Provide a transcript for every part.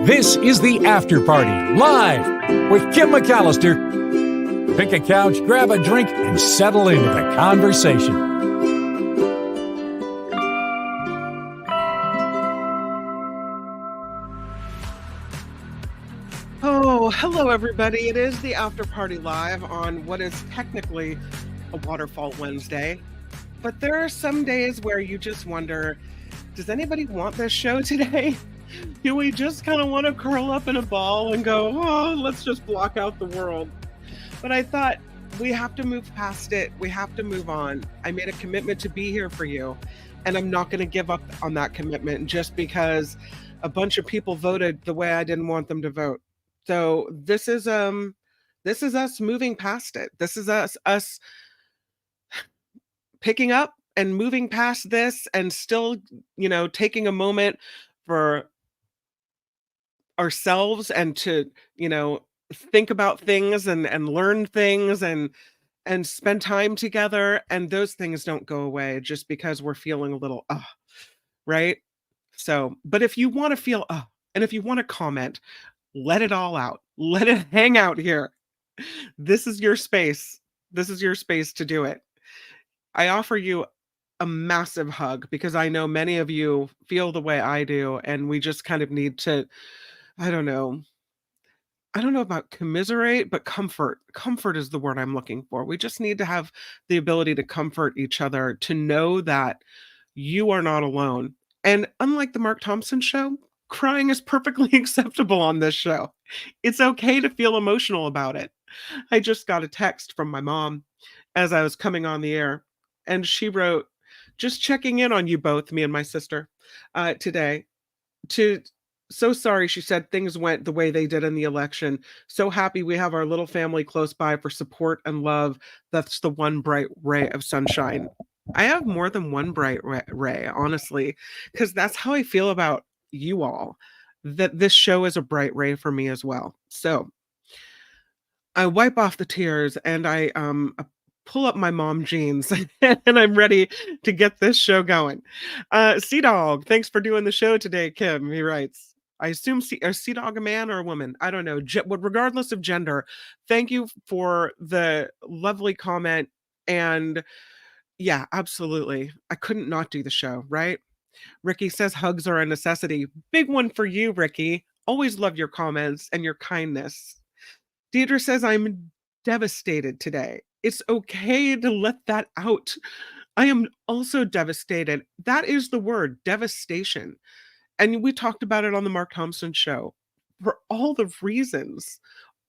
This is the After Party, live with Kim McAllister. Pick a couch, grab a drink, and settle into the conversation. Oh, hello, everybody. It is the After Party live on what is technically a Waterfall Wednesday. But there are some days where you just wonder, does anybody want this show today? Do we just kind of want to curl up in a ball and go, oh, let's just block out the world? But I thought we have to move past it. We have to move on. I made a commitment to be here for you, and I'm not going to give up on that commitment just because a bunch of people voted the way I didn't want them to vote. So this is us moving past it. This is us picking up and moving past this and still, taking a moment for ourselves and to, think about things and learn things and spend time together. And those things don't go away just because we're feeling a little, right? So, but if you want to feel, and if you want to comment, let it all out. Let it hang out here. This is your space. This is your space to do it. I offer you a massive hug because I know many of you feel the way I do, and we just kind of need to, I don't know about commiserate, but comfort. Comfort is the word I'm looking for. We just need to have the ability to comfort each other, to know that you are not alone. And unlike the Mark Thompson show, crying is perfectly acceptable on this show. It's okay to feel emotional about it. I just got a text from my mom as I was coming on the air, and she wrote, just checking in on you both, me and my sister, today. So sorry, she said, things went the way they did in the election. So happy we have our little family close by for support and love. That's the one bright ray of sunshine. I have more than one bright ray, honestly, because that's how I feel about you all, that this show is a bright ray for me as well. So I wipe off the tears and I pull up my mom jeans and I'm ready to get this show going. Sea Dog, thanks for doing the show today, Kim. He writes, I assume Sea Dog a man or a woman? I don't know. Regardless of gender, thank you for the lovely comment. And yeah, absolutely. I couldn't not do the show, right? Ricky says hugs are a necessity. Big one for you, Ricky. Always love your comments and your kindness. Deidre says, I'm devastated today. It's okay to let that out. I am also devastated. That is the word, devastation. And we talked about it on the Mark Thompson show for all the reasons.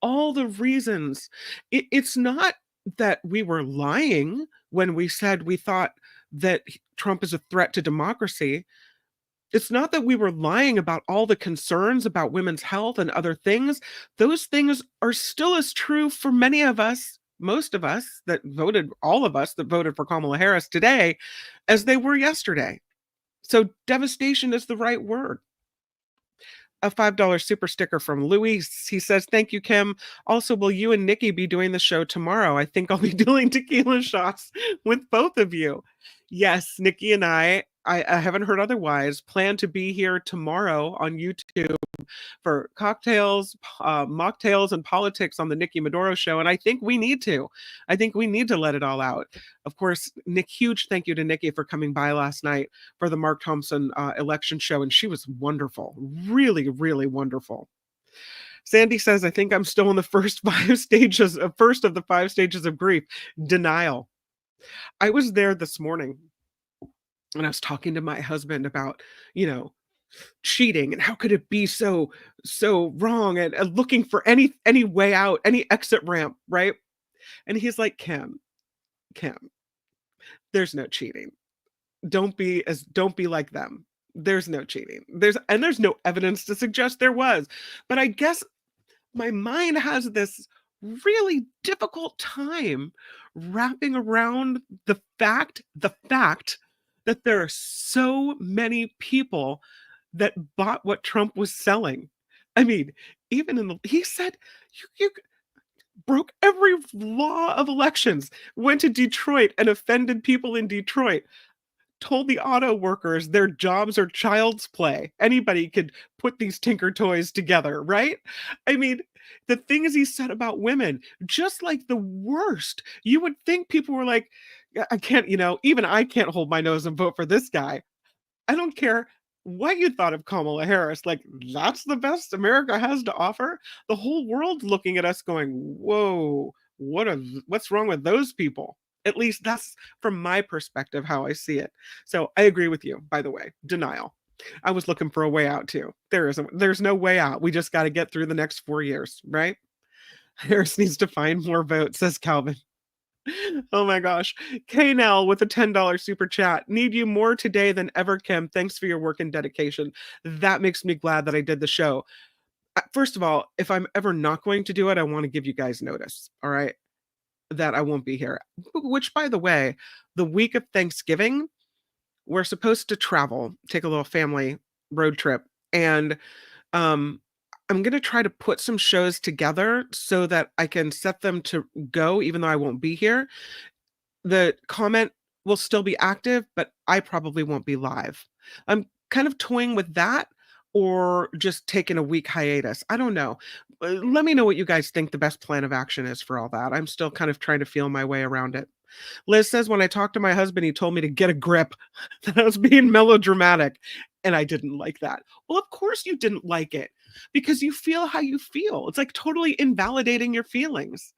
All the reasons. It's not that we were lying when we said we thought that Trump is a threat to democracy. It's not that we were lying about all the concerns about women's health and other things. Those things are still as true for many of us, most of us that voted, all of us that voted for Kamala Harris today, as they were yesterday. So devastation is the right word. A $5 super sticker from Luis. He says, thank you, Kim. Also, will you and Nikki be doing the show tomorrow? I think I'll be doing tequila shots with both of you. Yes, Nikki and I haven't heard otherwise, plan to be here tomorrow on YouTube for cocktails, mocktails, and politics on the Nikki Maduro show. And I think we need to. I think we need to let it all out. Of course, Nick, huge thank you to Nikki for coming by last night for the Mark Thompson election show. And she was wonderful. Really, really wonderful. Sandy says, I think I'm still in the first of the 5 stages of grief. Denial. I was there this morning and I was talking to my husband about, cheating and how could it be so wrong and looking for any way out, any exit ramp, right? And he's like, Kim, there's no cheating. Don't be like them. There's no cheating. There's no evidence to suggest there was. But I guess my mind has this really difficult time wrapping around the fact that there are so many people that bought what Trump was selling. I mean, even he said you broke every law of elections, went to Detroit and offended people in Detroit. told the auto workers their jobs are child's play. Anybody could put these Tinker Toys together, right? I mean, the things he said about women, just like the worst. You would think people were like, "Yeah, I can't, even I can't hold my nose and vote for this guy." I don't care what you thought of Kamala Harris. Like, that's the best America has to offer. The whole world's looking at us going, whoa, what's wrong with those people? At least that's from my perspective how I see it. So I agree with you, by the way. Denial. I was looking for a way out too. There's no way out. We just got to get through the next 4 years, right? Harris needs to find more votes, says Calvin. Oh my gosh. Knell with a $10 super chat. Need you more today than ever, Kim. Thanks for your work and dedication. That makes me glad that I did the show. First of all, if I'm ever not going to do it, I want to give you guys notice. All right. That I won't be here. Which, by the way, the week of Thanksgiving, we're supposed to travel, take a little family road trip. And um, I'm going to try to put some shows together so that I can set them to go, even though I won't be here. The comment will still be active, but I probably won't be live. I'm kind of toying with that or just taking a week hiatus. I don't know. Let me know what you guys think the best plan of action is for all that. I'm still kind of trying to feel my way around it. Liz says, when I talked to my husband, he told me to get a grip, that I was being melodramatic. And I didn't like that. Well, of course you didn't like it because you feel how you feel. It's like totally invalidating your feelings.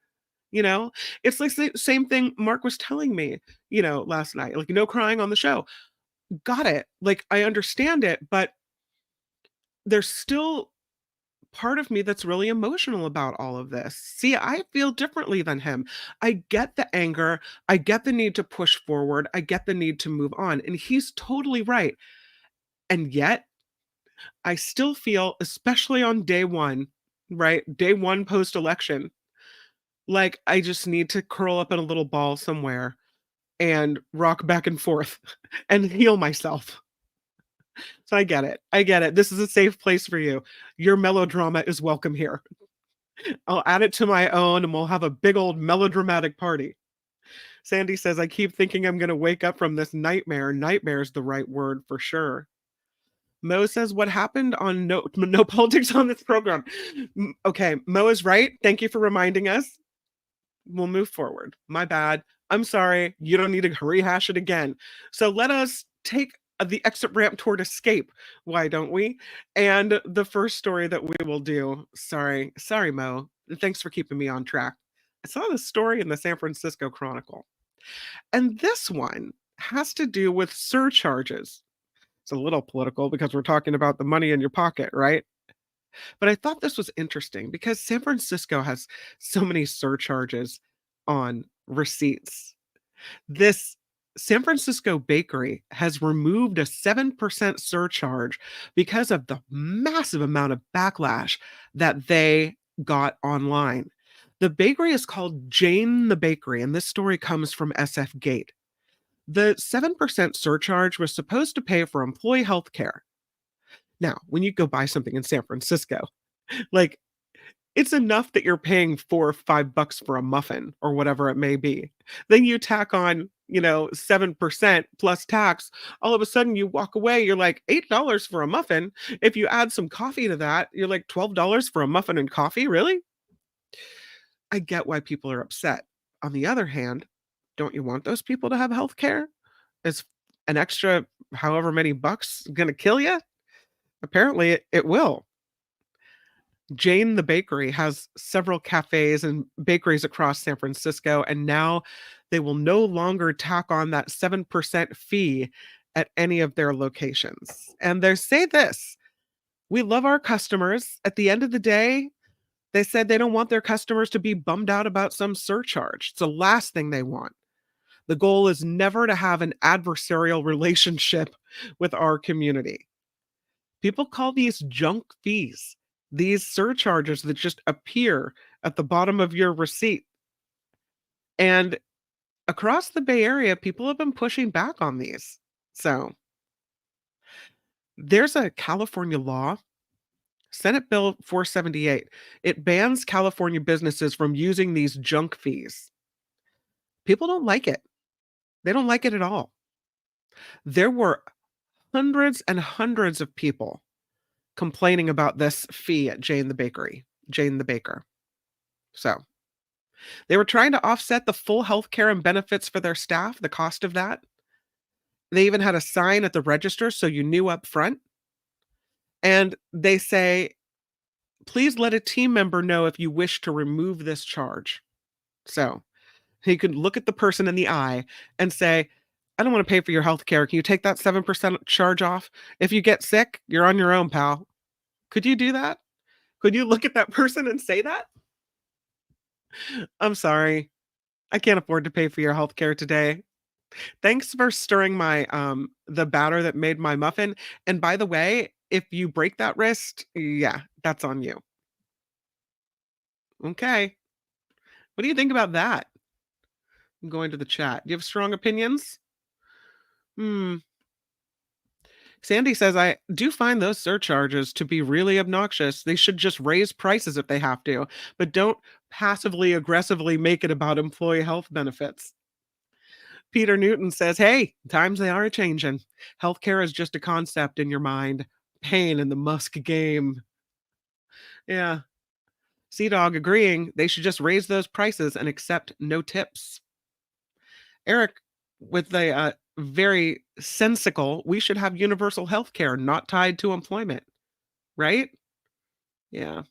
You know, it's like the same thing Mark was telling me, last night, like no crying on the show. Got it. Like I understand it, but there's still part of me that's really emotional about all of this. See, I feel differently than him. I get the anger. I get the need to push forward. I get the need to move on. And he's totally right. And yet, I still feel, especially on day one, right? Day one post election, like I just need to curl up in a little ball somewhere and rock back and forth and heal myself. So I get it. I get it. This is a safe place for you. Your melodrama is welcome here. I'll add it to my own and we'll have a big old melodramatic party. Sandy says, I keep thinking I'm going to wake up from this nightmare. Nightmare is the right word for sure. Mo says, what happened on no politics on this program? Okay, Mo is right. Thank you for reminding us. We'll move forward. My bad. I'm sorry. You don't need to rehash it again. So let us take the exit ramp toward escape. Why don't we? And the first story that we will do. Sorry, Mo. Thanks for keeping me on track. I saw this story in the San Francisco Chronicle. And this one has to do with surcharges. It's a little political because we're talking about the money in your pocket, right? But I thought this was interesting because San Francisco has so many surcharges on receipts. This San Francisco bakery has removed a 7% surcharge because of the massive amount of backlash that they got online. The bakery is called Jane the Bakery, and this story comes from SF Gate. The 7% surcharge was supposed to pay for employee health care. Now, when you go buy something in San Francisco, like it's enough that you're paying $4 or $5 for a muffin or whatever it may be. Then you tack on, 7% plus tax. All of a sudden you walk away, you're like $8 for a muffin. If you add some coffee to that, you're like $12 for a muffin and coffee. Really? I get why people are upset. On the other hand, don't you want those people to have health care? Is an extra however many bucks going to kill you? Apparently it will. Jane the Bakery has several cafes and bakeries across San Francisco, and now they will no longer tack on that 7% fee at any of their locations. And they say this, we love our customers. At the end of the day, they said they don't want their customers to be bummed out about some surcharge. It's the last thing they want. The goal is never to have an adversarial relationship with our community. People call these junk fees, these surcharges that just appear at the bottom of your receipt. And across the Bay Area, people have been pushing back on these. So there's a California law, Senate Bill 478. It bans California businesses from using these junk fees. People don't like it. They don't like it at all. There were hundreds and hundreds of people complaining about this fee at Jane the Baker. So they were trying to offset the full healthcare and benefits for their staff, the cost of that. They even had a sign at the register so you knew up front. And they say, please let a team member know if you wish to remove this charge. So he could look at the person in the eye and say, I don't want to pay for your health care. Can you take that 7% charge off? If you get sick, you're on your own, pal. Could you do that? Could you look at that person and say that? I'm sorry. I can't afford to pay for your health care today. Thanks for stirring my the batter that made my muffin. And by the way, if you break that wrist, yeah, that's on you. Okay. What do you think about that? I'm going to the chat. Do you have strong opinions? Hmm. Sandy says, I do find those surcharges to be really obnoxious. They should just raise prices if they have to, but don't passively aggressively make it about employee health benefits. Peter Newton says, hey, times they are a changing. Healthcare is just a concept in your mind. Pain in the Musk game. Yeah. Sea Dog agreeing they should just raise those prices and accept no tips. Eric, with the very sensical, we should have universal health care not tied to employment, right? Yeah.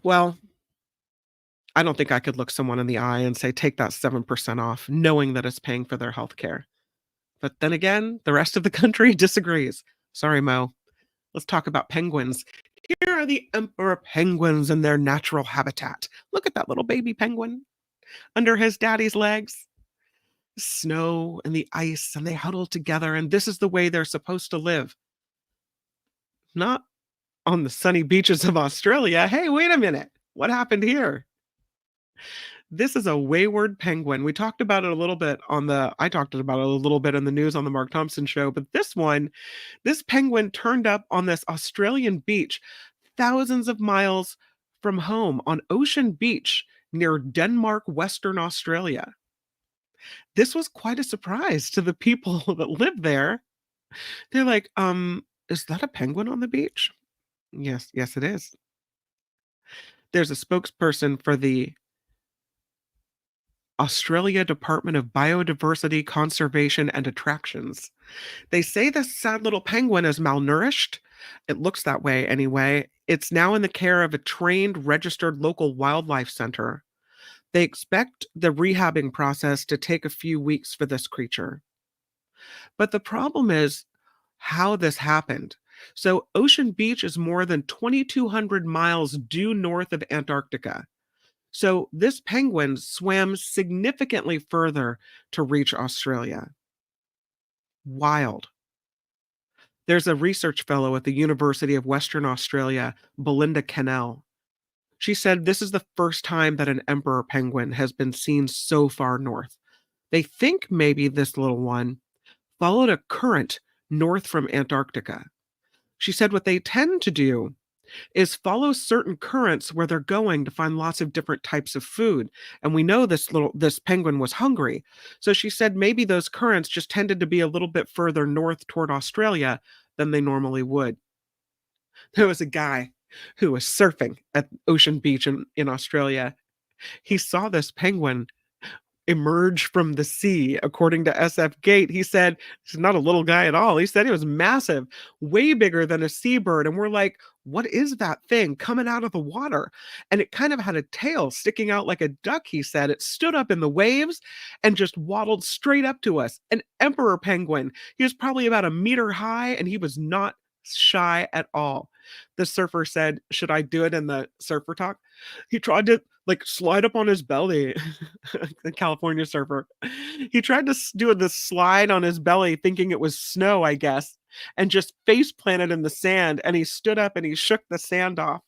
Well, I don't think I could look someone in the eye and say, take that 7% off, knowing that it's paying for their health care. But then again, the rest of the country disagrees. Sorry, Mo. Let's talk about penguins. Here are the emperor penguins in their natural habitat. Look at that little baby penguin under his daddy's legs. Snow and the ice, and they huddle together, and this is the way they're supposed to live. Not on the sunny beaches of Australia. Hey, wait a minute. What happened here? This is a wayward penguin. We talked about it a little bit I talked about it a little bit in the news on the Mark Thompson show, but this penguin turned up on this Australian beach, thousands of miles from home on Ocean Beach near Denmark, Western Australia. This was quite a surprise to the people that live there. They're like, is that a penguin on the beach? Yes, it is. There's a spokesperson for the Australia Department of Biodiversity, Conservation and Attractions. They say this sad little penguin is malnourished. It looks that way anyway. It's now in the care of a trained, registered local wildlife center. They expect the rehabbing process to take a few weeks for this creature. But the problem is how this happened. So, Ocean Beach is more than 2,200 miles due north of Antarctica. So, this penguin swam significantly further to reach Australia. Wild. There's a research fellow at the University of Western Australia, Belinda Kennell. She said this is the first time that an emperor penguin has been seen so far north. They think maybe this little one followed a current north from Antarctica. She said what they tend to do is follow certain currents where they're going to find lots of different types of food. And we know this penguin was hungry. So she said maybe those currents just tended to be a little bit further north toward Australia than they normally would. There was a guy who was surfing at Ocean Beach in Australia. He saw this penguin emerge from the sea, according to SF Gate. He said, he's not a little guy at all. He said he was massive, way bigger than a seabird. And we're like, what is that thing coming out of the water? And it kind of had a tail sticking out like a duck, he said. It stood up in the waves and just waddled straight up to us. An emperor penguin. He was probably about a meter high, and he was not shy at all. The surfer said, should I do it in the surfer talk? He tried to slide up on his belly. The California surfer. He tried to do this slide on his belly thinking it was snow, I guess, and just face planted in the sand, and he stood up and he shook the sand off.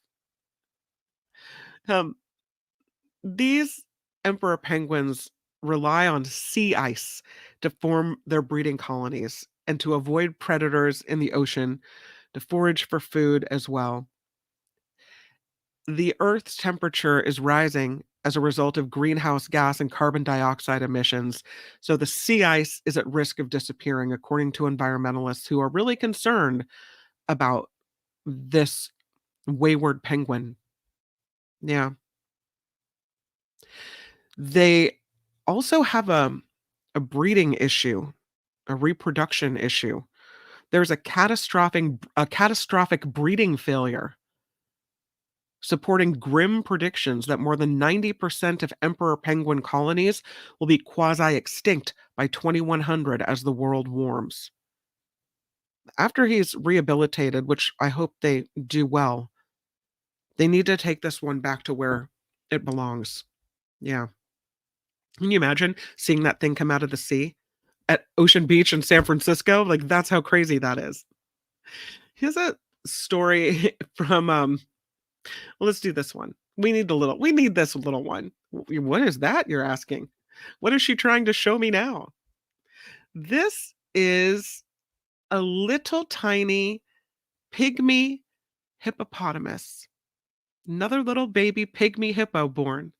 These emperor penguins rely on sea ice to form their breeding colonies and to avoid predators in the ocean, to forage for food as well. The Earth's temperature is rising as a result of greenhouse gas and carbon dioxide emissions. So the sea ice is at risk of disappearing, according to environmentalists who are really concerned about this wayward penguin. Yeah. They also have a breeding issue, a reproduction issue. There's a catastrophic breeding failure, supporting grim predictions that more than 90% of emperor penguin colonies will be quasi-extinct by 2100 as the world warms. After he's rehabilitated, which I hope they do well, they need to take this one back to where it belongs. Yeah. Can you imagine seeing that thing come out of the sea at Ocean Beach in San Francisco? Like, that's how crazy that is. Here's a story from well, let's do this one. We need this little one. What is that, you're asking? What is she trying to show me now? This is a little tiny pygmy hippopotamus. Another little baby pygmy hippo born.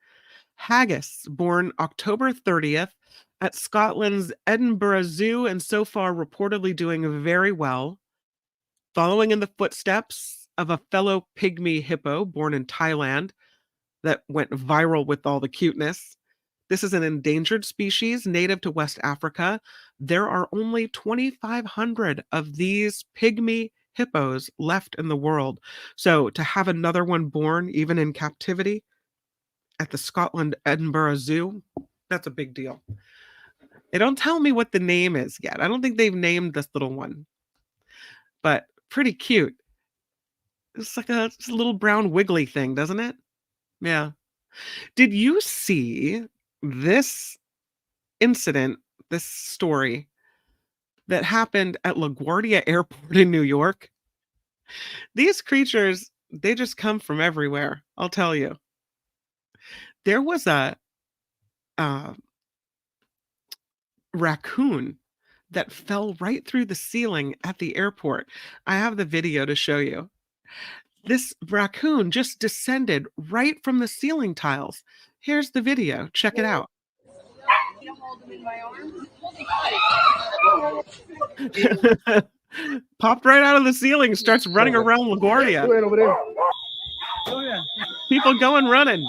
Haggis, born October 30th at Scotland's Edinburgh Zoo, and so far reportedly doing very well, following in the footsteps of a fellow pygmy hippo born in Thailand that went viral with all the cuteness. This is an endangered species native to West Africa. There are only 2,500 of these pygmy hippos left in the world. So to have another one born, even in captivity, at the Scotland Edinburgh Zoo, that's a big deal. They don't tell me what the name is yet. I don't think they've named this little one, but pretty cute. It's like a little brown wiggly thing, doesn't it? Yeah. Did you see this incident, this story that happened at LaGuardia Airport in New York? These creatures, they just come from everywhere, I'll tell you. There was a raccoon that fell right through the ceiling at the airport. I have the video to show you. This raccoon just descended right from the ceiling tiles. Here's the video. Check it out. Popped right out of the ceiling, starts running around LaGuardia. People going running.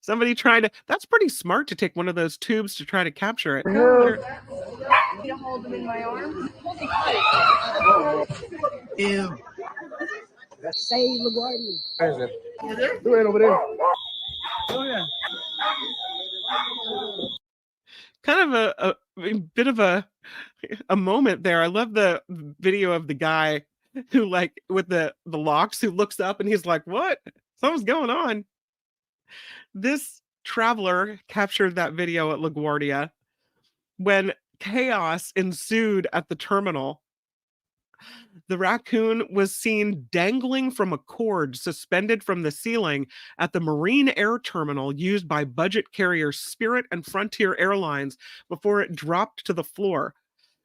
Somebody trying to, that's pretty smart to take one of those tubes to try to capture it. Hold them in my arm. Ew. Save LaGuardia. Right over there. Kind of a bit of a moment there. I love the video of the guy who, like, with the locks, who looks up and he's like, what? Something's going on. This traveler captured that video at LaGuardia when chaos ensued at the terminal. The raccoon was seen dangling from a cord suspended from the ceiling at the Marine Air Terminal used by budget carriers Spirit and Frontier Airlines before it dropped to the floor.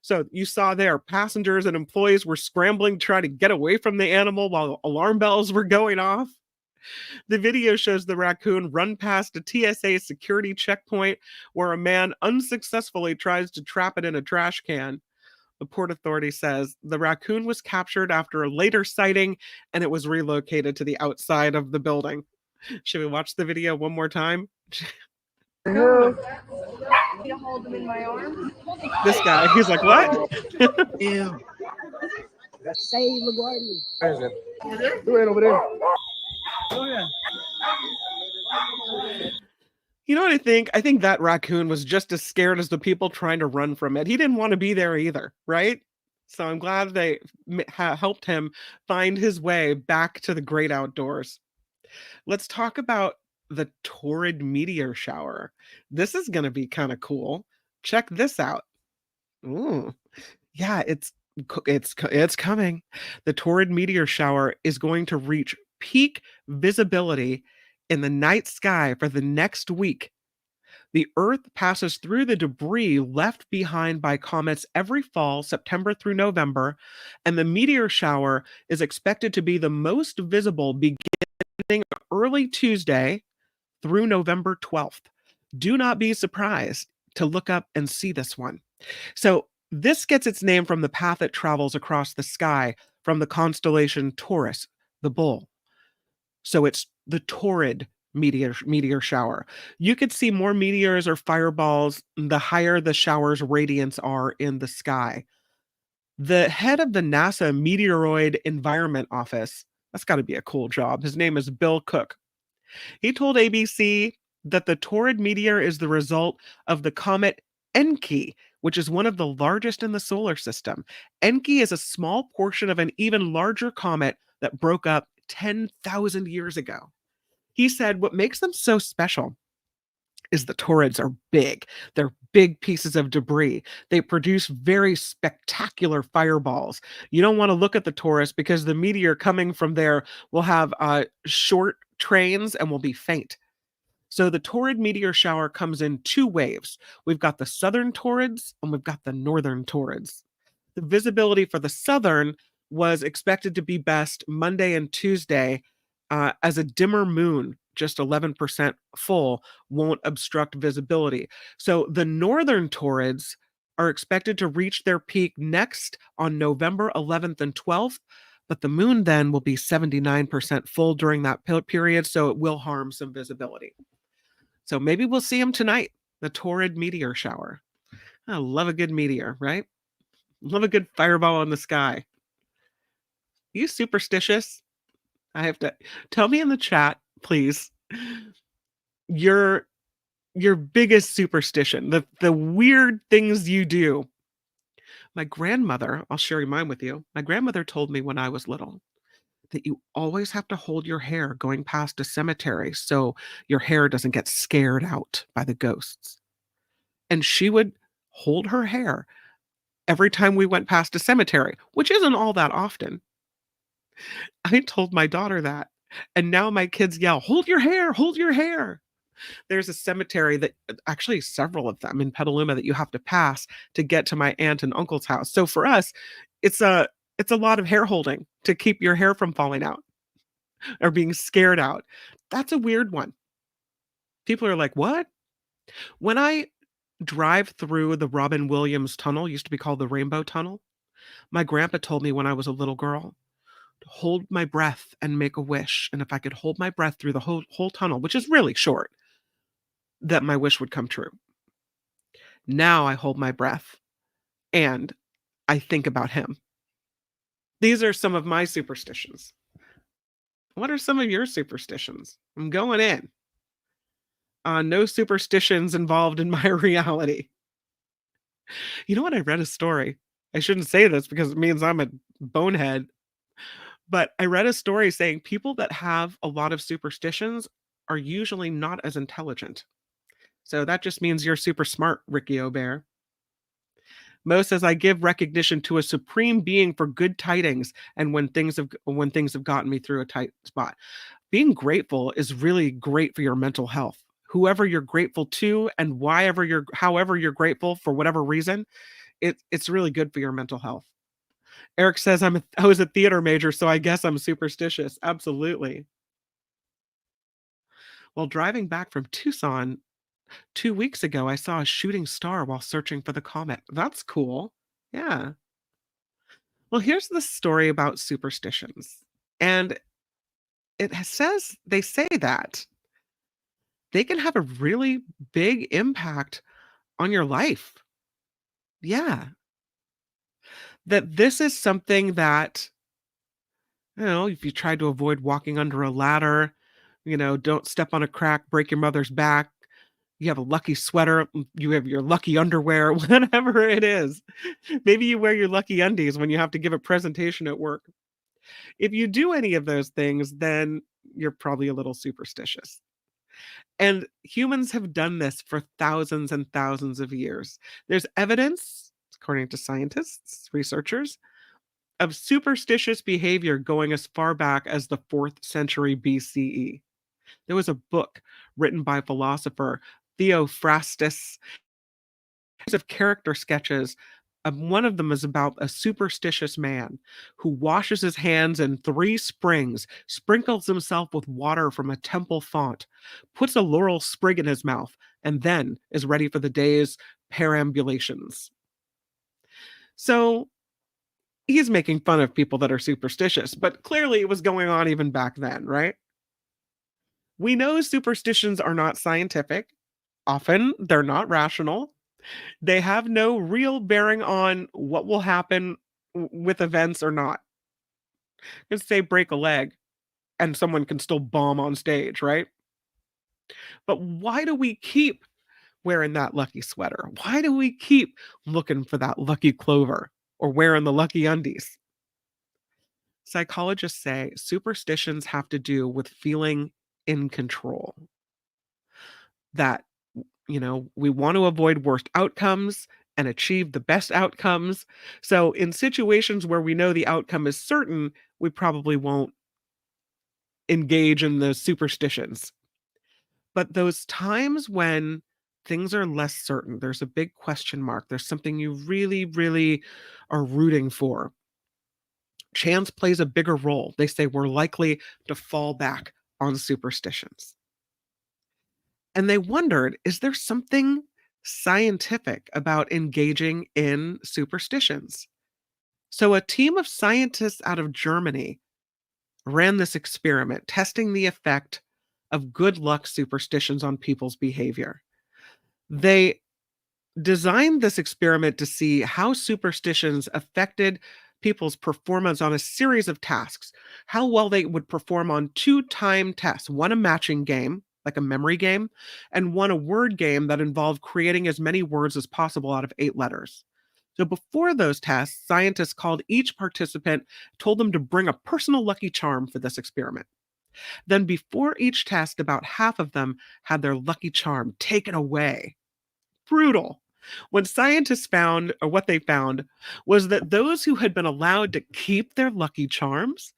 So you saw there, passengers and employees were scrambling to try to get away from the animal while alarm bells were going off. The video shows the raccoon run past a TSA security checkpoint where a man unsuccessfully tries to trap it in a trash can. The Port Authority says the raccoon was captured after a later sighting and it was relocated to the outside of the building. Should we watch the video one more time? Hold them in my arm. This guy, he's like, what? Ew. Save LaGuardia. Right over there. You know what I think? I think that raccoon was just as scared as the people trying to run from it. He didn't want to be there either, right? So I'm glad they helped him find his way back to the great outdoors. Let's talk about the torrid meteor shower. This is going to be kind of cool. Check this out. Ooh. Yeah, it's coming. The torrid meteor shower is going to reach peak visibility in the night sky for the next week. The Earth passes through the debris left behind by comets every fall, September through November, and the meteor shower is expected to be the most visible beginning early Tuesday through November 12th. Do not be surprised to look up and see this one. So, this gets its name from the path it travels across the sky from the constellation Taurus, the bull. So, it's the Taurid meteor shower. You could see more meteors or fireballs the higher the shower's radiance are in the sky. The head of the NASA Meteoroid Environment Office, that's got to be a cool job. His name is Bill Cook. He told ABC that the Taurid meteor is the result of the comet Enki, which is one of the largest in the solar system. Enki is a small portion of an even larger comet that broke up 10,000 years ago. He said what makes them so special is the Taurids are big. They're big pieces of debris. They produce very spectacular fireballs. You don't want to look at the Taurus because the meteor coming from there will have short trains and will be faint. So the Taurid meteor shower comes in two waves. We've got the southern Taurids and we've got the northern Taurids. The visibility for the southern was expected to be best Monday and Tuesday as a dimmer moon, just 11% full, won't obstruct visibility. So the northern Taurids are expected to reach their peak next on November 11th and 12th, but the moon then will be 79% full during that period, so it will harm some visibility. So maybe we'll see them tonight, the Taurid meteor shower. I love a good meteor, right? Love a good fireball in the sky. You superstitious? I have to tell me in the chat, please, your biggest superstition, the weird things you do. My grandmother, I'll share mine with you. My grandmother told me when I was little that you always have to hold your hair going past a cemetery so your hair doesn't get scared out by the ghosts. And she would hold her hair every time we went past a cemetery, which isn't all that often. I told my daughter that, and now my kids yell, "Hold your hair, hold your hair." There's a cemetery that actually several of them in Petaluma that you have to pass to get to my aunt and uncle's house. So for us, it's a lot of hair holding to keep your hair from falling out or being scared out. That's a weird one. People are like, "What?" When I drive through the Robin Williams tunnel, used to be called the Rainbow Tunnel, my grandpa told me when I was a little girl to hold my breath and make a wish. And if I could hold my breath through the whole tunnel, which is really short, that my wish would come true. Now I hold my breath and I think about him. These are some of my superstitions. What are some of your superstitions? I'm going in. No superstitions involved in my reality. You know what? I read a story. I shouldn't say this because it means I'm a bonehead. But I read a story saying people that have a lot of superstitions are usually not as intelligent. So that just means you're super smart, Ricky O'Bear. Mo says, I give recognition to a supreme being for good tidings and when things have gotten me through a tight spot. Being grateful is really great for your mental health. Whoever you're grateful to and however you're grateful for whatever reason, it's really good for your mental health. Eric says, I was a theater major, so I guess I'm superstitious. Absolutely. While driving back from Tucson 2 weeks ago, I saw a shooting star while searching for the comet. That's cool. Yeah. Well, here's the story about superstitions. And they say that they can have a really big impact on your life. Yeah. That this is something that, if you try to avoid walking under a ladder, don't step on a crack, break your mother's back, you have a lucky sweater, you have your lucky underwear, whatever it is. Maybe you wear your lucky undies when you have to give a presentation at work. If you do any of those things, then you're probably a little superstitious. And humans have done this for thousands and thousands of years. There's evidence, according to scientists, researchers, of superstitious behavior going as far back as the 4th century BCE. There was a book written by philosopher Theophrastus of character sketches One of them is about a superstitious man who washes his hands in 3 springs, sprinkles himself with water from a temple font, puts a laurel sprig in his mouth, and then is ready for the day's perambulations. So he's making fun of people that are superstitious, but clearly it was going on even back then, right? We know superstitions are not scientific. Often they're not rational. They have no real bearing on what will happen with events or not. Just say break a leg and someone can still bomb on stage, right? But why do we keep wearing that lucky sweater? Why do we keep looking for that lucky clover or wearing the lucky undies? Psychologists say superstitions have to do with feeling in control. That, we want to avoid worst outcomes and achieve the best outcomes. So, in situations where we know the outcome is certain, we probably won't engage in the superstitions. But those times when things are less certain, there's a big question mark, there's something you really, really are rooting for. Chance plays a bigger role. They say we're likely to fall back on superstitions. And they wondered, is there something scientific about engaging in superstitions? So, a team of scientists out of Germany ran this experiment testing the effect of good luck superstitions on people's behavior. They designed this experiment to see how superstitions affected people's performance on a series of tasks, how well they would perform on 2 time tests, one a matching game, like a memory game, and one a word game that involved creating as many words as possible out of 8 letters. So before those tests, scientists called each participant, told them to bring a personal lucky charm for this experiment. Then before each test, about half of them had their lucky charm taken away. Brutal. When scientists found, or what they found, was that those who had been allowed to keep their lucky charms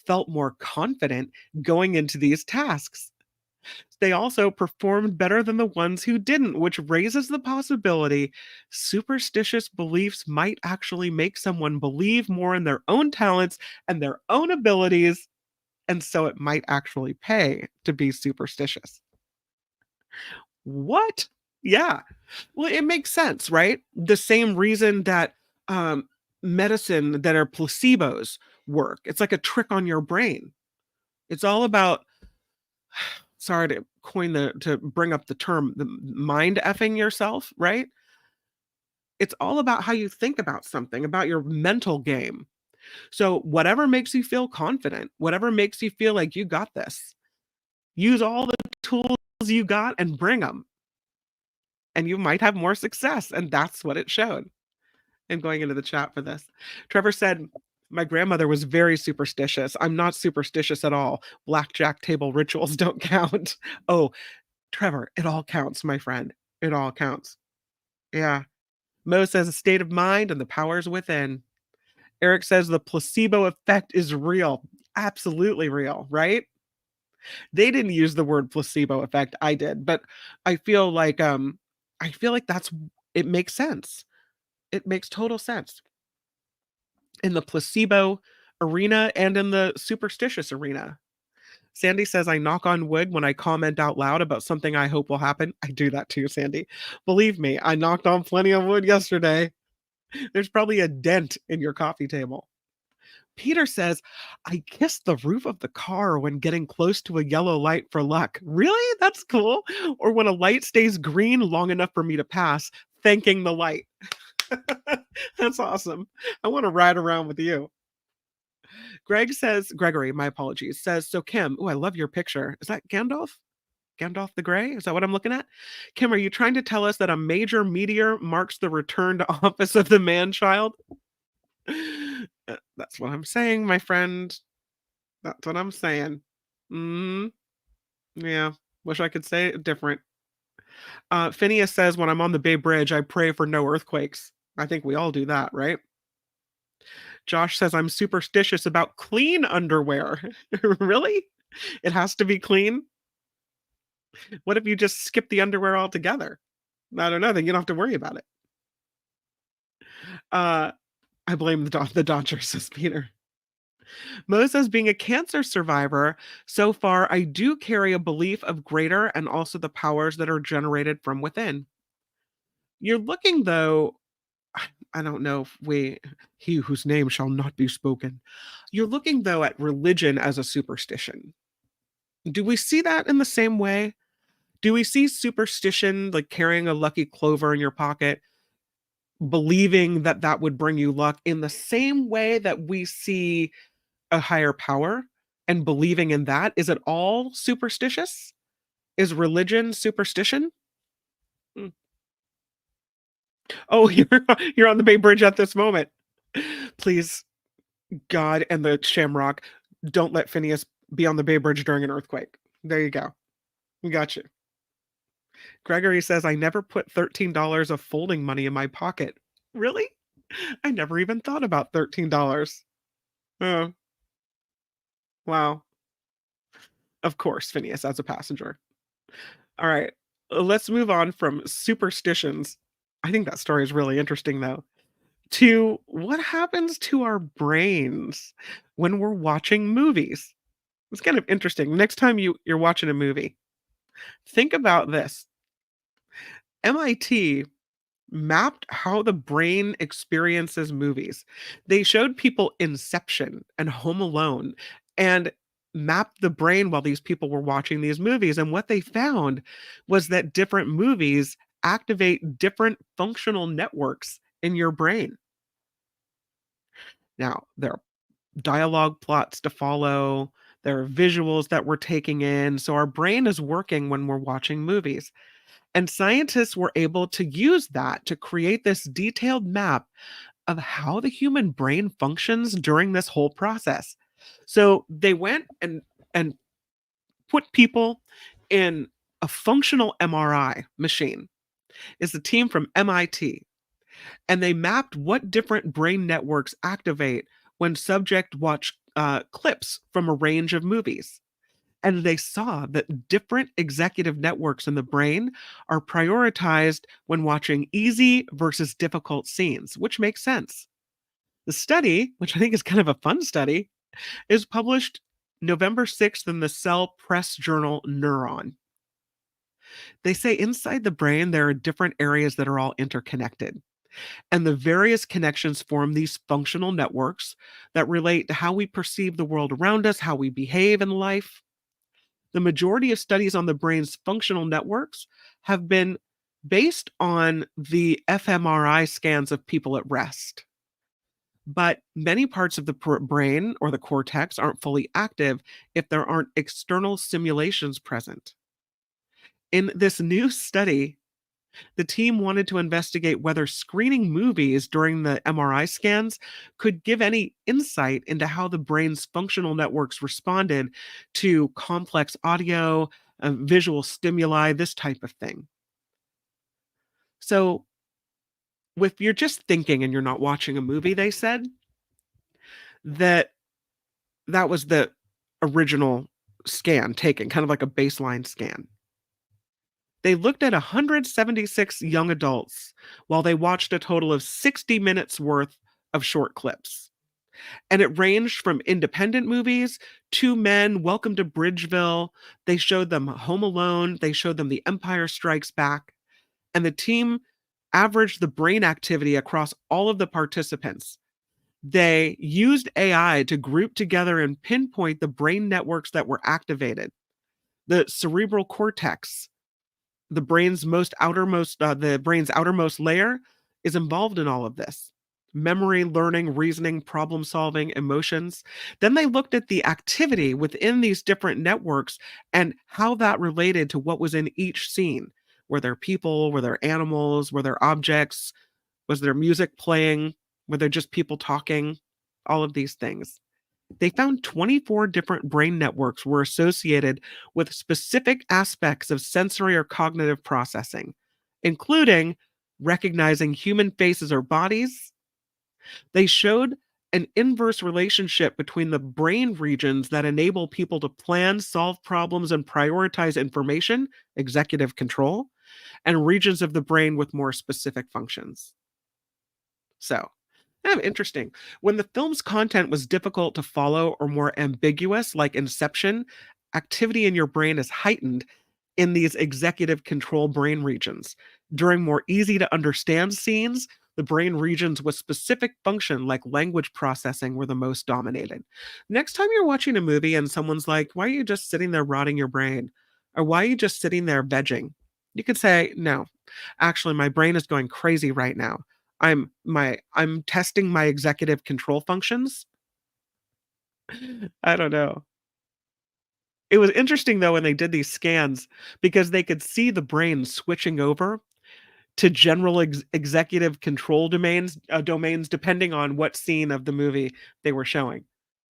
felt more confident going into these tasks. They also performed better than the ones who didn't, which raises the possibility superstitious beliefs might actually make someone believe more in their own talents and their own abilities, and so it might actually pay to be superstitious. What? Yeah. Well, it makes sense, right? The same reason that medicine that are placebos work. It's like a trick on your brain. It's all about, sorry to bring up the term, the mind effing yourself, right? It's all about how you think about something, about your mental game. So whatever makes you feel confident, whatever makes you feel like you got this, use all the tools you got and bring them. And you might have more success. And that's what it showed. I'm going into the chat for this. Trevor said, my grandmother was very superstitious. I'm not superstitious at all. Blackjack table rituals don't count. Oh, Trevor, it all counts, my friend. It all counts. Yeah. Mo says a state of mind and the powers within. Eric says the placebo effect is real. Absolutely real, right? They didn't use the word placebo effect. I did, but I feel like that's, it makes sense. It makes total sense. In the placebo arena and in the superstitious arena. Sandy says, I knock on wood when I comment out loud about something I hope will happen. I do that too, Sandy. Believe me, I knocked on plenty of wood yesterday. There's probably a dent in your coffee table. Peter says, I kiss the roof of the car when getting close to a yellow light for luck. Really? That's cool. Or when a light stays green long enough for me to pass, thanking the light. That's awesome. I want to ride around with you. Gregory, my apologies, says, so Kim, I love your picture. Is that Gandalf? Gandalf the Grey? Is that what I'm looking at? Kim, are you trying to tell us that a major meteor marks the return to office of the man-child? That's what I'm saying, my friend. That's what I'm saying. Yeah, wish I could say it different. Phineas says, when I'm on the Bay Bridge, I pray for no earthquakes. I think we all do that, right? Josh says, I'm superstitious about clean underwear. Really? It has to be clean? What if you just skip the underwear altogether? I don't know, then you don't have to worry about it. Uh, I blame the Dodgers, says Peter. Mo says, being a cancer survivor, so far I do carry a belief of greater and also the powers that are generated from within. You're looking though, I don't know if he whose name shall not be spoken. You're looking though at religion as a superstition. Do we see that in the same way? Do we see superstition like carrying a lucky clover in your pocket, believing that that would bring you luck in the same way that we see a higher power and believing in that? Is it all superstitious? Is religion superstition? Mm. Oh, you're on the Bay Bridge at this moment. Please, God and the Shamrock, don't let Phineas be on the Bay Bridge during an earthquake. There you go. We got you. Gregory says, I never put $13 of folding money in my pocket. Really? I never even thought about $13. Oh, wow. Of course, Phineas as a passenger. All right. Let's move on from superstitions. I think that story is really interesting, though, to what happens to our brains when we're watching movies. It's kind of interesting. Next time you're watching a movie, think about this. MIT mapped how the brain experiences movies. They showed people Inception and Home Alone and mapped the brain while these people were watching these movies. And what they found was that different movies activate different functional networks in your brain. Now, there are dialogue plots to follow, there are visuals that we're taking in. So our brain is working when we're watching movies. And scientists were able to use that to create this detailed map of how the human brain functions during this whole process. So they went and put people in a functional MRI machine. It's a team from MIT, and they mapped what different brain networks activate when subject watch clips from a range of movies. And they saw that different executive networks in the brain are prioritized when watching easy versus difficult scenes, which makes sense. The study, which I think is kind of a fun study, is published November 6th in the Cell Press journal Neuron. They say inside the brain, there are different areas that are all interconnected. And the various connections form these functional networks that relate to how we perceive the world around us, how we behave in life. The majority of studies on the brain's functional networks have been based on the fMRI scans of people at rest. But many parts of the brain or the cortex aren't fully active if there aren't external simulations present. In this new study, the team wanted to investigate whether screening movies during the MRI scans could give any insight into how the brain's functional networks responded to complex audio, visual stimuli, this type of thing. So, if you're just thinking and you're not watching a movie, they said that that was the original scan taken, kind of like a baseline scan. They looked at 176 young adults while they watched a total of 60 minutes worth of short clips. And it ranged from independent movies, Two Men, Welcome to Bridgeville. They showed them Home Alone. They showed them The Empire Strikes Back. And the team averaged the brain activity across all of the participants. They used AI to group together and pinpoint the brain networks that were activated. The cerebral cortex, the brain's outermost layer, is involved in all of this. Memory, learning, reasoning, problem solving, emotions. Then they looked at the activity within these different networks and how that related to what was in each scene. Were there people? Were there animals? Were there objects? Was there music playing? Were there just people talking? All of these things. They found 24 different brain networks were associated with specific aspects of sensory or cognitive processing, including recognizing human faces or bodies. They showed an inverse relationship between the brain regions that enable people to plan, solve problems, and prioritize information, executive control, and regions of the brain with more specific functions. So, Interesting. When the film's content was difficult to follow or more ambiguous, like Inception, activity in your brain is heightened in these executive control brain regions. During more easy to understand scenes, the brain regions with specific function, like language processing, were the most dominated. Next time you're watching a movie and someone's like, "Why are you just sitting there rotting your brain?" Or "Why are you just sitting there vegging?" You could say, "No, actually, my brain is going crazy right now. I'm testing my executive control functions." I don't know. It was interesting though when they did these scans because they could see the brain switching over to general executive control domains depending on what scene of the movie they were showing.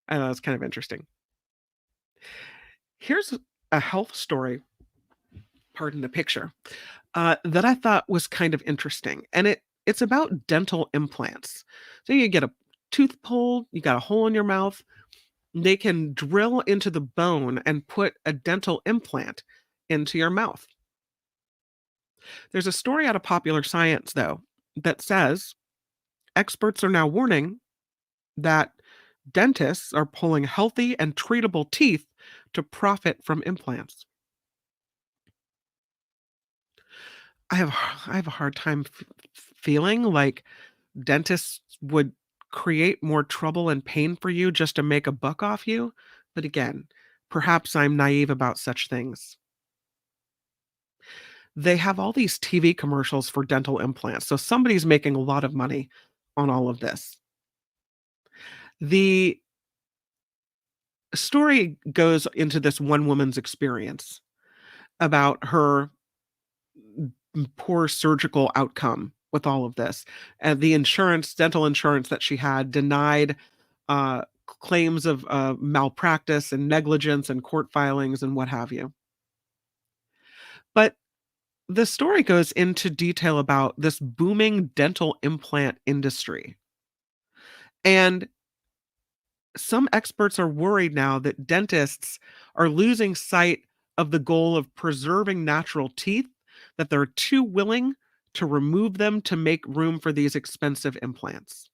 I thought was kind of interesting. Here's a health story, pardon the picture, that I thought was kind of interesting, and it's about dental implants. So you get a tooth pulled, you got a hole in your mouth, they can drill into the bone and put a dental implant into your mouth. There's a story out of Popular Science, though, that says experts are now warning that dentists are pulling healthy and treatable teeth to profit from implants. I have a hard time feeling like dentists would create more trouble and pain for you just to make a buck off you. But again, perhaps I'm naive about such things. They have all these TV commercials for dental implants. So somebody's making a lot of money on all of this. The story goes into this one woman's experience about her poor surgical outcome with all of this. And the dental insurance that she had denied claims of malpractice and negligence and court filings and what have you. But the story goes into detail about this booming dental implant industry. And some experts are worried now that dentists are losing sight of the goal of preserving natural teeth, that they're too willing to remove them to make room for these expensive implants.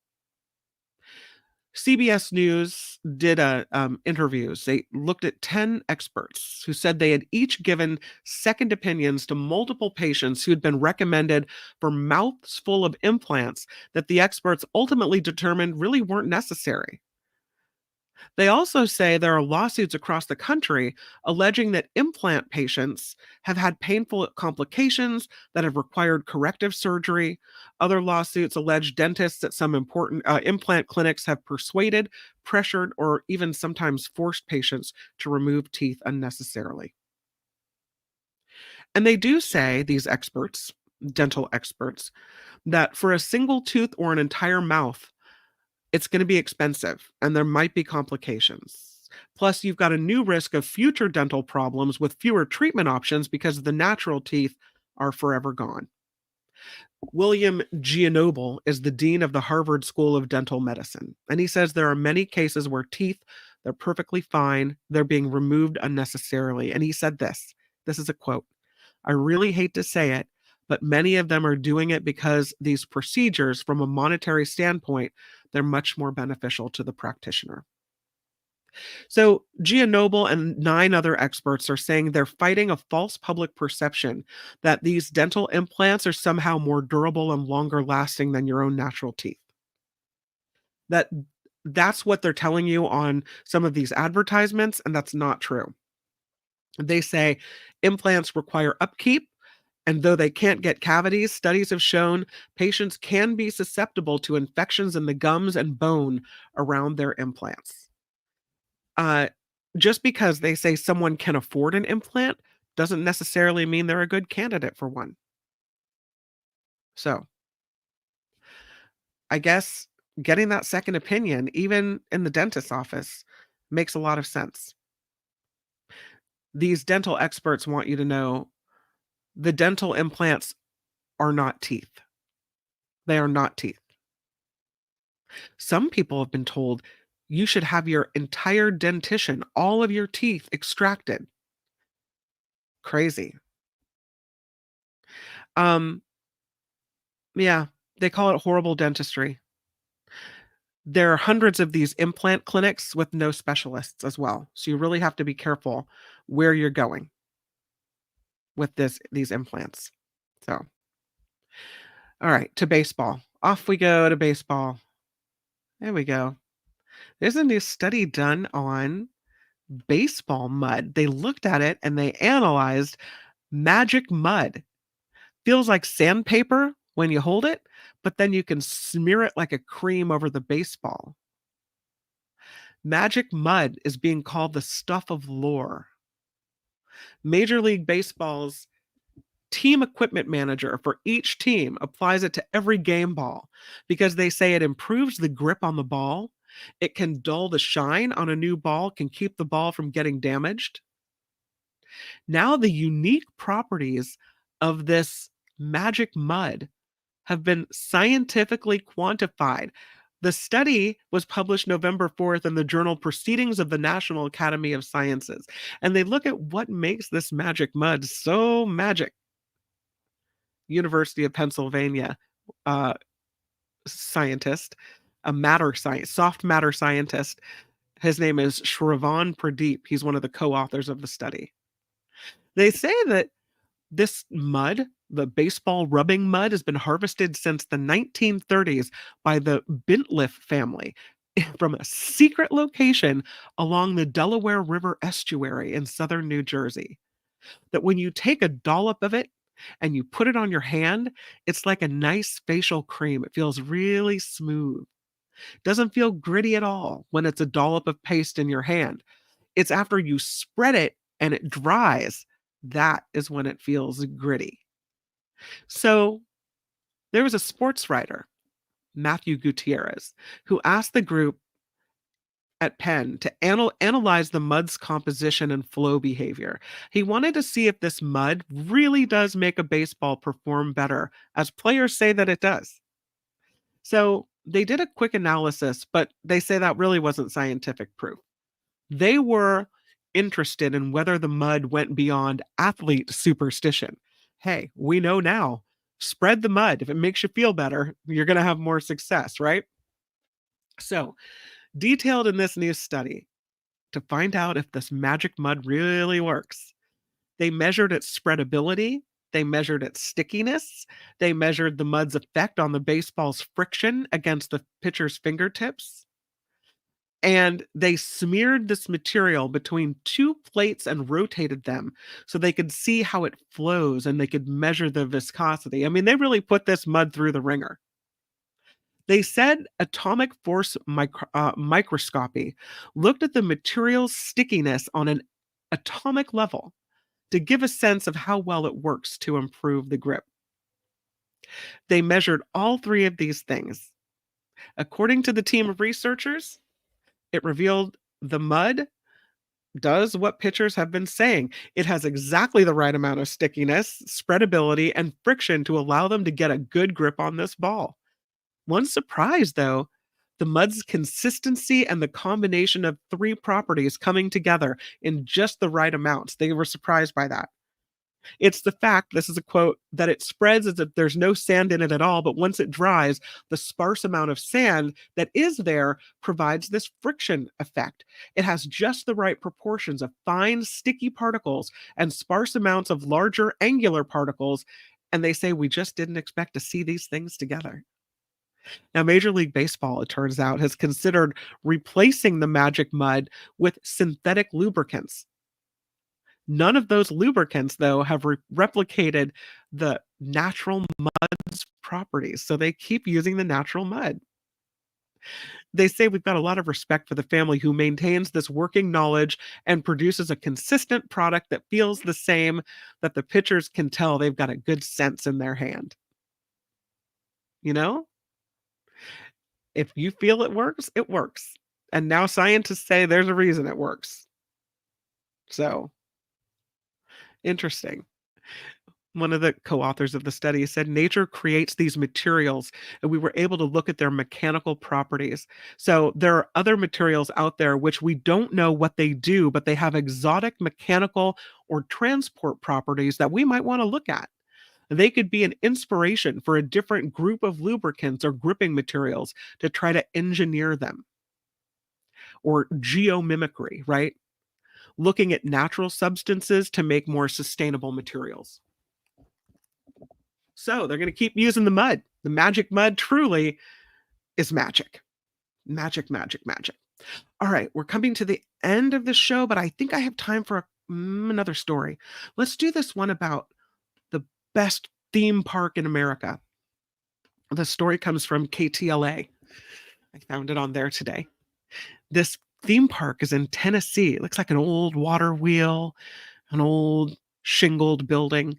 CBS News did interviews. They looked at 10 experts who said they had each given second opinions to multiple patients who had been recommended for mouths full of implants that the experts ultimately determined really weren't necessary. They also say there are lawsuits across the country alleging that implant patients have had painful complications that have required corrective surgery. Other lawsuits allege dentists at some important implant clinics have persuaded, pressured, or even sometimes forced patients to remove teeth unnecessarily. And they do say, these experts, dental experts, that for a single tooth or an entire mouth, it's gonna be expensive, and there might be complications. Plus, you've got a new risk of future dental problems with fewer treatment options because the natural teeth are forever gone. William Gianoble is the dean of the Harvard School of Dental Medicine, and he says there are many cases where teeth, they're perfectly fine, they're being removed unnecessarily, and he said this is a quote, "I really hate to say it, but many of them are doing it because these procedures, from a monetary standpoint, they're much more beneficial to the practitioner." So Gianoble and 9 other experts are saying they're fighting a false public perception that these dental implants are somehow more durable and longer lasting than your own natural teeth. That that's what they're telling you on some of these advertisements, and that's not true. They say implants require upkeep, and though they can't get cavities, studies have shown patients can be susceptible to infections in the gums and bone around their implants. Uh, just because they say someone can afford an implant doesn't necessarily mean they're a good candidate for one. So, I guess getting that second opinion, even in the dentist's office, makes a lot of sense. These dental experts want you to know the dental implants are not teeth. They are not teeth. Some people have been told you should have your entire dentition, all of your teeth extracted. Crazy. Um, yeah, they call it horrible dentistry. There are hundreds of these implant clinics with no specialists as well. So you really have to be careful where you're going with these implants. So, all right, to baseball. Off we go to baseball. There we go. There's a new study done on baseball mud. They looked at it and they analyzed magic mud. Feels like sandpaper when you hold it, but then you can smear it like a cream over the baseball. Magic mud is being called the stuff of lore. Major League Baseball's team equipment manager for each team applies it to every game ball because they say it improves the grip on the ball. It can dull the shine on a new ball, can keep the ball from getting damaged. Now the unique properties of this magic mud have been scientifically quantified. The study was published November 4th in the journal Proceedings of the National Academy of Sciences, and they look at what makes this magic mud so magic. University of Pennsylvania scientist, soft matter scientist. His name is Shravan Pradeep. He's one of the co-authors of the study. They say that this mud, the baseball rubbing mud, has been harvested since the 1930s by the Bintliff family from a secret location along the Delaware River estuary in southern New Jersey. That when you take a dollop of it and you put it on your hand, it's like a nice facial cream. It feels really smooth. Doesn't feel gritty at all when it's a dollop of paste in your hand. It's after you spread it and it dries, that is when it feels gritty. So there was a sports writer, Matthew Gutierrez, who asked the group at Penn to analyze the mud's composition and flow behavior. He wanted to see if this mud really does make a baseball perform better, as players say that it does. So they did a quick analysis, but they say that really wasn't scientific proof. They were interested in whether the mud went beyond athlete superstition. Hey, we know now, spread the mud. If it makes you feel better, you're going to have more success, right? So, detailed in this new study, to find out if this magic mud really works, they measured its spreadability, they measured its stickiness, they measured the mud's effect on the baseball's friction against the pitcher's fingertips, and they smeared this material between two plates and rotated them so they could see how it flows and they could measure the viscosity. I mean, they really put this mud through the ringer. They said atomic force microscopy looked at the material's stickiness on an atomic level to give a sense of how well it works to improve the grip. They measured all three of these things. According to the team of researchers, it revealed the mud does what pitchers have been saying. It has exactly the right amount of stickiness, spreadability, and friction to allow them to get a good grip on this ball. One surprise, though, the mud's consistency and the combination of three properties coming together in just the right amounts. They were surprised by that. It's the fact, this is a quote, that it spreads as if there's no sand in it at all, but once it dries, the sparse amount of sand that is there provides this friction effect. It has just the right proportions of fine, sticky particles and sparse amounts of larger, angular particles, and they say we just didn't expect to see these things together. Now, Major League Baseball, it turns out, has considered replacing the magic mud with synthetic lubricants. None of those lubricants, though, have replicated the natural mud's properties, so they keep using the natural mud. They say we've got a lot of respect for the family who maintains this working knowledge and produces a consistent product that feels the same, that the pitchers can tell they've got a good sense in their hand. You know? If you feel it works, it works. And now scientists say there's a reason it works. So, interesting. One of the co-authors of the study said nature creates these materials and we were able to look at their mechanical properties. So there are other materials out there which we don't know what they do, but they have exotic mechanical or transport properties that we might want to look at. They could be an inspiration for a different group of lubricants or gripping materials to try to engineer them. Or geomimicry, right? Looking at natural substances to make more sustainable materials. So they're going to keep using the mud. The magic mud truly is magic. Magic, magic, magic. All right, we're coming to the end of the show, but I think I have time for another story. Let's do this one about the best theme park in America. The story comes from KTLA. I found it on there today. This theme park is in Tennessee. It looks like an old water wheel, an old shingled building.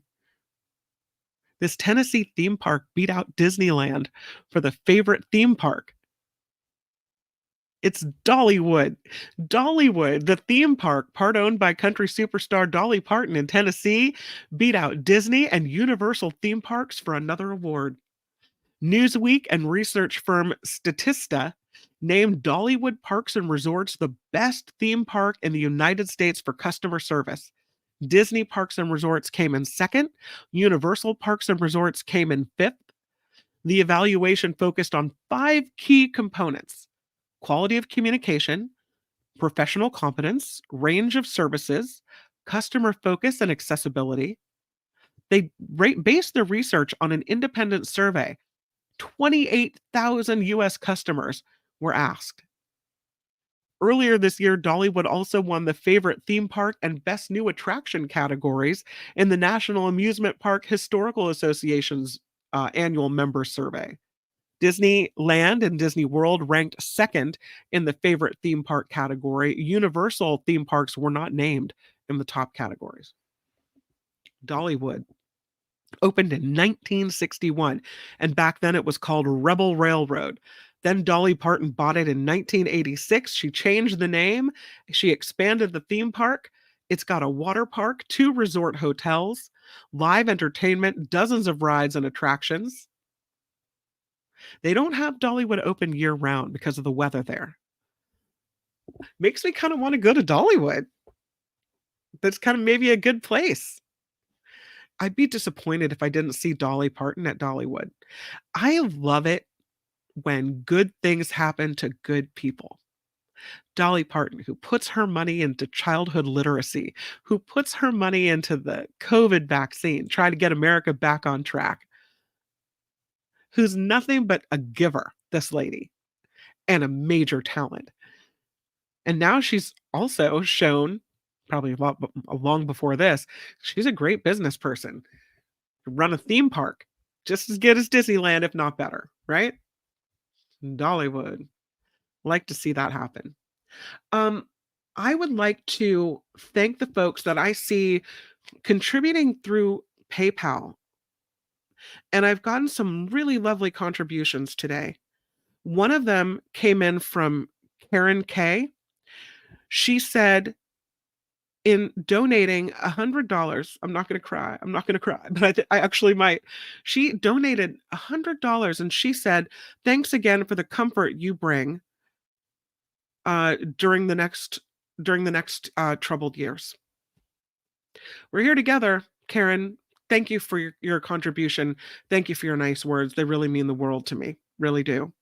This Tennessee theme park beat out Disneyland for the favorite theme park. It's Dollywood. Dollywood, the theme park, part owned by country superstar Dolly Parton in Tennessee, beat out Disney and Universal theme parks for another award. Newsweek and research firm Statista named Dollywood Parks and Resorts the best theme park in the United States for customer service. Disney Parks and Resorts came in second. Universal Parks and Resorts came in fifth. The evaluation focused on 5 key components: quality of communication, professional competence, range of services, customer focus, and accessibility. They based their research on an independent survey. 28,000 US customers were asked. Earlier this year, Dollywood also won the favorite theme park and best new attraction categories in the National Amusement Park Historical Association's annual member survey. Disneyland and Disney World ranked second in the favorite theme park category. Universal theme parks were not named in the top categories. Dollywood opened in 1961, and back then it was called Rebel Railroad. Then Dolly Parton bought it in 1986. She changed the name. She expanded the theme park. It's got a water park, 2 resort hotels, live entertainment, dozens of rides and attractions. They don't have Dollywood open year-round because of the weather there. Makes me kind of want to go to Dollywood. That's kind of maybe a good place. I'd be disappointed if I didn't see Dolly Parton at Dollywood. I love it when good things happen to good people. Dolly Parton, who puts her money into childhood literacy, who puts her money into the COVID vaccine, trying to get America back on track, who's nothing but a giver, this lady, and a major talent. And now she's also shown, probably long before this, she's a great business person. Run a theme park, just as good as Disneyland, if not better, right? Dollywood. Like to see that happen. I would like to thank the folks that I see contributing through PayPal. And I've gotten some really lovely contributions today. One of them came in from Karen K. She said, in donating $100, I'm not going to cry. But I actually might. She donated $100 and she said, "Thanks again for the comfort you bring during the next troubled years." We're here together, Karen. Thank you for your contribution. Thank you for your nice words. They really mean the world to me. Really do.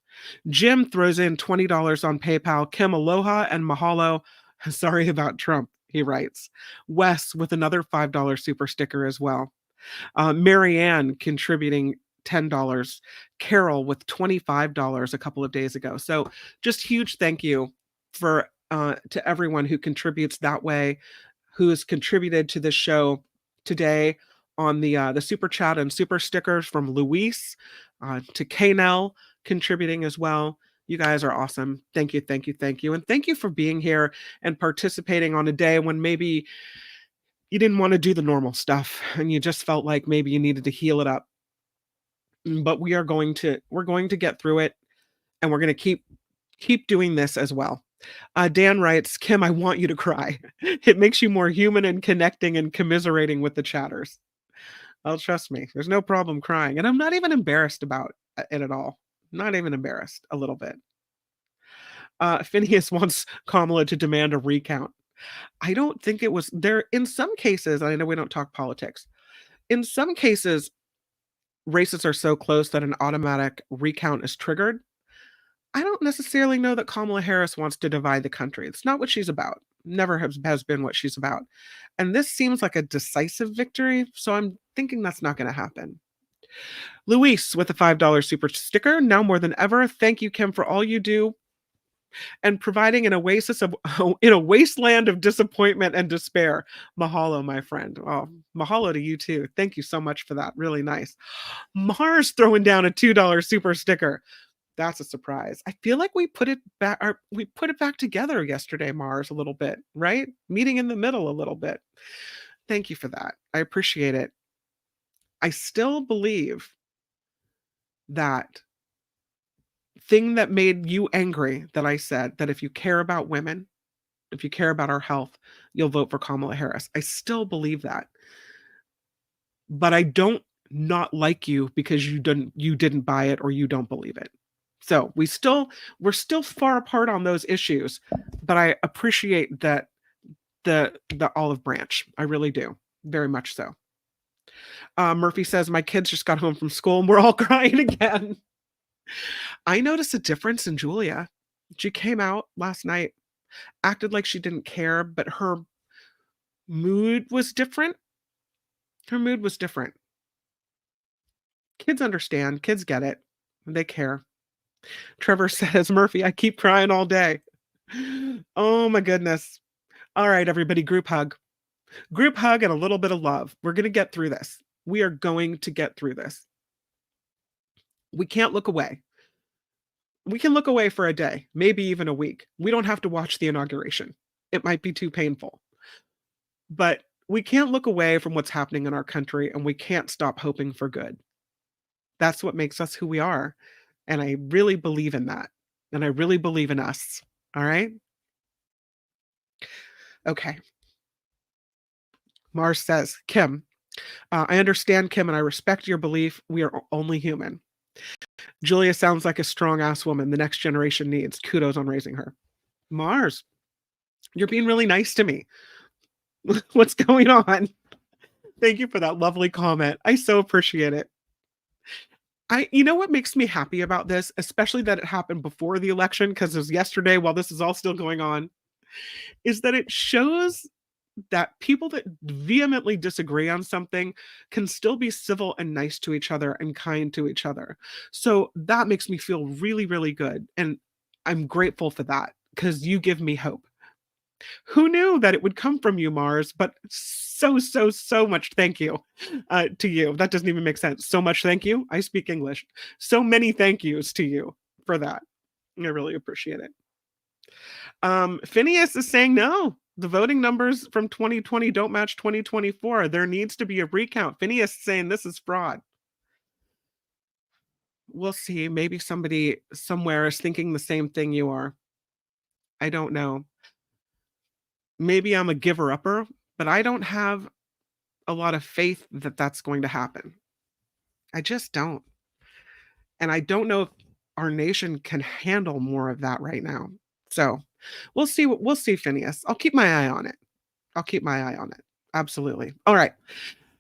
Jim throws in $20 on PayPal. Kim, aloha and mahalo. Sorry about Trump, he writes. Wes with another $5 super sticker as well. Marianne contributing $10. Carol with $25 a couple of days ago. So just huge thank you for to everyone who contributes that way, who has contributed to this show today on the super chat and super stickers, from Luis to Kanell contributing as well. You guys are awesome. Thank you, thank you, thank you. And thank you for being here and participating on a day when maybe you didn't want to do the normal stuff and you just felt like maybe you needed to heal it up. But we're going to get through it, and we're going to keep doing this as well. Dan writes, Kim, I want you to cry. It makes you more human and connecting and commiserating with the chatters. Oh, trust me, there's no problem crying. And I'm not even embarrassed about it at all. Not even embarrassed a little bit. Phineas wants Kamala to demand a recount. I don't think it was there. In some cases, I know we don't talk politics. In some cases, races are so close that an automatic recount is triggered. I don't necessarily know that Kamala Harris wants to divide the country. It's not what she's about. Never has been what she's about. And this seems like a decisive victory, so I'm thinking that's not going to happen. Luis with a $5 super sticker. Now more than ever, thank you, Kim, for all you do and providing an oasis of in a wasteland of disappointment and despair. Mahalo, my friend. Oh, mahalo to you too. Thank you so much for that. Really nice. Mars throwing down a $2 super sticker. That's a surprise. I feel like we put it back together yesterday, Mars, a little bit, right? Meeting in the middle a little bit. Thank you for that. I appreciate it. I still believe that thing that made you angry that I said that if you care about women, if you care about our health, you'll vote for Kamala Harris. I still believe that. But I don't not like you because you didn't buy it or you don't believe it. So we're still far apart on those issues, but I appreciate that the olive branch. I really do. Very much so. Murphy says, my kids just got home from school and we're all crying again. I noticed a difference in Julia. She came out last night, acted like she didn't care, but her mood was different. Her mood was different. Kids understand. Kids get it. They care. Trevor says, Murphy, I keep crying all day. Oh my goodness. All right, everybody, group hug. Group hug and a little bit of love. We're going to get through this. We are going to get through this. We can't look away. We can look away for a day, maybe even a week. We don't have to watch the inauguration. It might be too painful. But we can't look away from what's happening in our country, and we can't stop hoping for good. That's what makes us who we are. And I really believe in that. And I really believe in us. All right? Okay. Mars says, Kim, I understand, Kim, and I respect your belief. We are only human. Julia sounds like a strong-ass woman the next generation needs. Kudos on raising her. Mars, you're being really nice to me. What's going on? Thank you for that lovely comment. I so appreciate it. You know what makes me happy about this, especially that it happened before the election, because it was yesterday while this is all still going on, is that it shows that people that vehemently disagree on something can still be civil and nice to each other and kind to each other. So that makes me feel really, really good. And I'm grateful for that because you give me hope. Who knew that it would come from you, Mars? But so much thank you to you. That doesn't even make sense. So much thank you. I speak English. So many thank yous to you for that. I really appreciate it. Phineas is saying no. The voting numbers from 2020 don't match 2024. There needs to be a recount. Phineas is saying this is fraud. We'll see. Maybe somebody somewhere is thinking the same thing you are. I don't know. Maybe I'm a giver-upper, but I don't have a lot of faith that that's going to happen. I just don't. And I don't know if our nation can handle more of that right now. So we'll see, Phineas. I'll keep my eye on it. Absolutely. All right.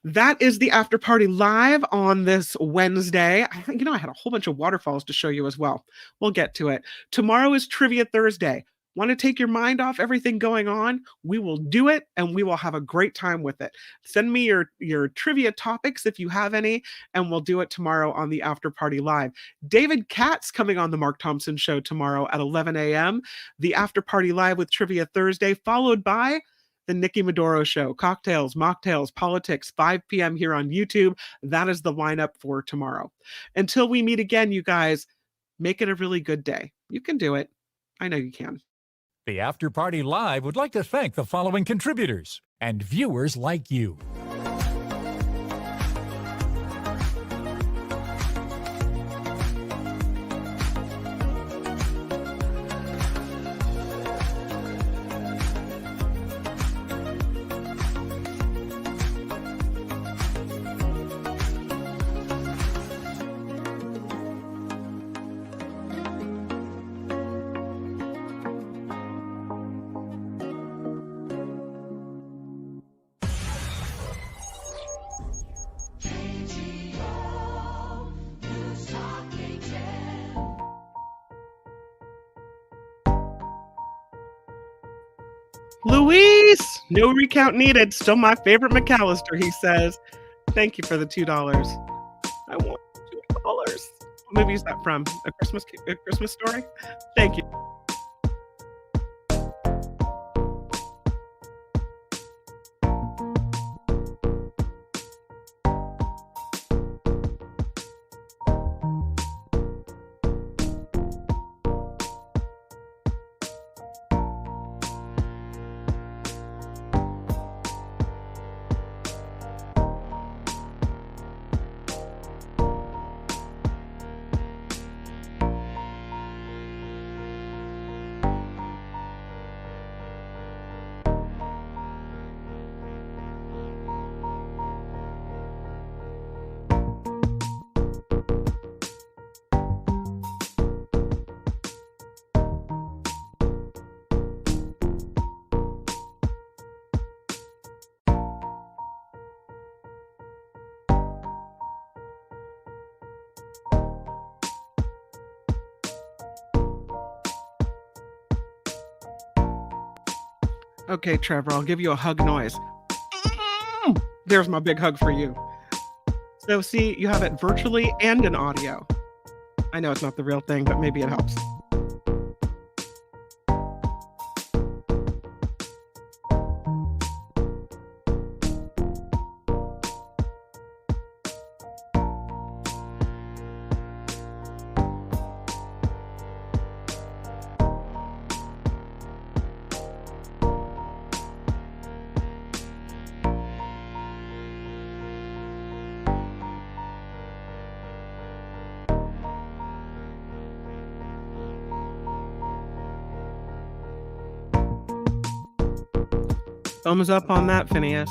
That is the after party live on this Wednesday. I had a whole bunch of waterfalls to show you as well. We'll get to it. Tomorrow is Trivia Thursday. Want to take your mind off everything going on? We will do it, and we will have a great time with it. Send me your trivia topics if you have any, and we'll do it tomorrow on the After Party Live. David Katz coming on the Mark Thompson Show tomorrow at 11 a.m. The After Party Live with Trivia Thursday, followed by the Nikki Maduro Show. Cocktails, mocktails, politics, 5 p.m. here on YouTube. That is the lineup for tomorrow. Until we meet again, you guys, make it a really good day. You can do it. I know you can. The After Party Live would like to thank the following contributors and viewers like you. Luis, no recount needed. Still my favorite McAllister, he says. Thank you for the $2. I want $2. What movie is that from? A Christmas Story? Thank you. Okay, Trevor, I'll give you a hug noise. There's my big hug for you. So see, you have it virtually and in audio. I know it's not the real thing, but maybe it helps. Thumbs up on that, Phineas.